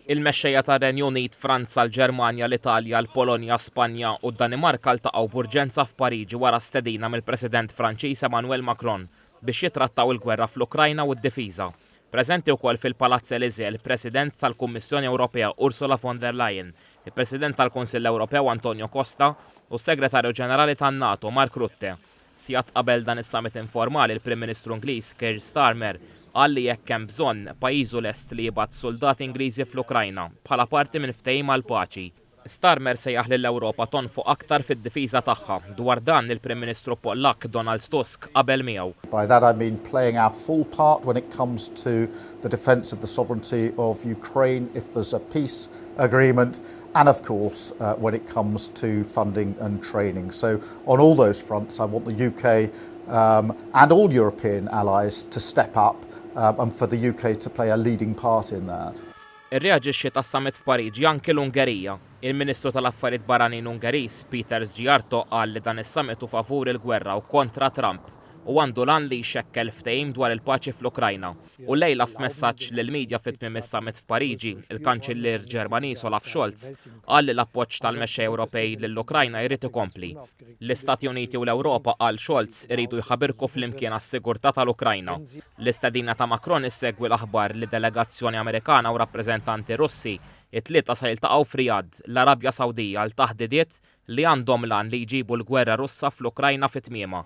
Il-mexxejja tar-Renju Unit, Franza, l-Ġermanja, l-Italja, l-Polonja, Spanja u d-Danimarka ltaqgħu b'urġenza f'Pariġi wara stedina mill-President Franċiż Emmanuel Macron biex jitrattaw il-gwerra fl-Ukrajna u d-difiża. Preżenti wkoll fil-Palazz Élysée il-President tal-Kummissjoni Ewropea Ursula von der Leyen, il-President tal-Kunsill Ewropew Antonio Costa u s-Segretarju Ġenerali tan-NATO Mark Rutte. Sigħat qabel dan is-summit informali il-Prim Ministru Ingliż Keir Starmer qal li jekk hemm bżonn pajjiżu lest li jibgħat soldati Ingliżi fl-Ukrajna bħala parti minn ftehim għall-paċi. Starmer sejjaħ lill-Ewropa tonfoq aktar fid-difiża tagħha. Dwar dan il-Prim Ministru Pollak Donald Tusk qabel miegħu. By that I mean playing our full part when it comes to the defence of the sovereignty of Ukraine if there's a peace agreement, and of course when it comes to funding and training. So on all those fronts I want the UK and all European allies to step up and for the UK to play a leading part in that. Irreaġixxi tas-summit f'Pariġi anke l-Ungerija. Il-Ministru tal-Affarijiet Barranin Ungeriż Peter Szijjártó qal li dan is-summit hu favur il-gwerra u kontra Trump u għandu lan li jxekkel ftehim dwar il-paċi fl-Ukrajna. U lejla f'messaġġ lill-medja fit-tmiem is-summit f'Pariġi, il-Kanċiller Ġermaniż Olaf Scholz qal li l-appoġġ tal-mexxej Ewropej lill-Ukrajna jrid ikompli. L-Istati Uniti u l-Ewropa qal Scholz iridu jħabirku flimkien għas-sigurtà tal-Ukrajna. L-istedina ta' Macron issegwi l-aħbar li delegazzjoni Amerikana u rappreżentanti Russi it-tlieta se jiltaqgħu f'Riyadh l-Arabja Sawdija għal taħdidiet li għandhom lan li jġibu l-gwerra Russa fl-Ukrajna fit-tmiema.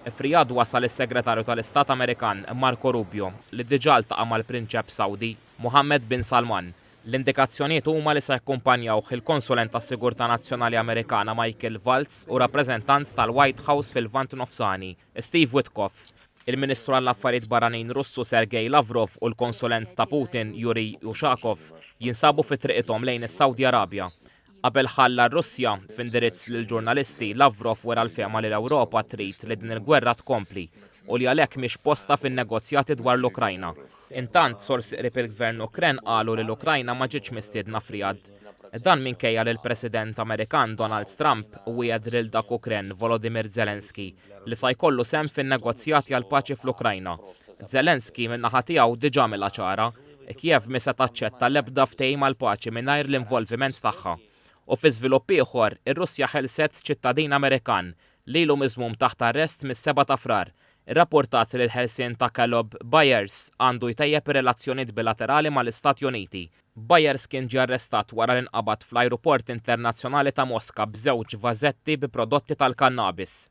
F'Riyadh wasal is-Segretarju tal-Istat Amerikan Marco Rubio li diġà ltaqa' mal-Prinċep Sawdi Mohammed bin Salman. L-indikazzjonijiet huma li se jakkumpanjawh il-Konsulent tas-Sigurtà Nazzjonali Amerikana Michael Waltz u rappreżentant tal-White House fil-Lvant Nofsani Steve Witkoff. Il-Ministru għall-Affarijiet Barranin Russu Sergej Lavrov u l-Konsulent ta' Putin Yuri Ushakov jinsabu fi triqithom lejn is-Saudi Arabja. Qabel ħalla r-Russja f'indirizz lill-ġurnalisti Lavrov wera l-fehma li l-Ewropa trid li din il-gwerra tkompli u li għalhekk mhix posta fin-negozjati dwar l-Ukrajna. Intant sorsi qrib il-Gvern Ukren qalu li l-Ukrajna ma ġietx mistiedna f'Riyadh. Dan minkejja li l-President Amerikan Donald Trump wiegħed lil dak Ukren Volodymyr Zelensky li se jkollu sehem fin-negozjati għall paċi fl-Ukrajna. Zelensky min-naħa tiegħu diġà milha ċara Kiev mi se taċċetta l-ebda ftehim għall paċi mingħajr l-involviment tagħha. U fi żvilupp ieħor, ir-Russja ħelset ċittadin Amerikan li ilu miżmum taħt arrest mis-7 ta' Frar. Irrapportat li l-ħelsien ta' Caleb Byers għandu jtejjeb ir-relazzjonijiet bilaterali mal-Istati Uniti. Byers kien ġie arrestat wara l-inqabad fl-Ajruport Internazzjonali ta' Mosca b'żewġ vażetti bi prodotti tal-kannabis.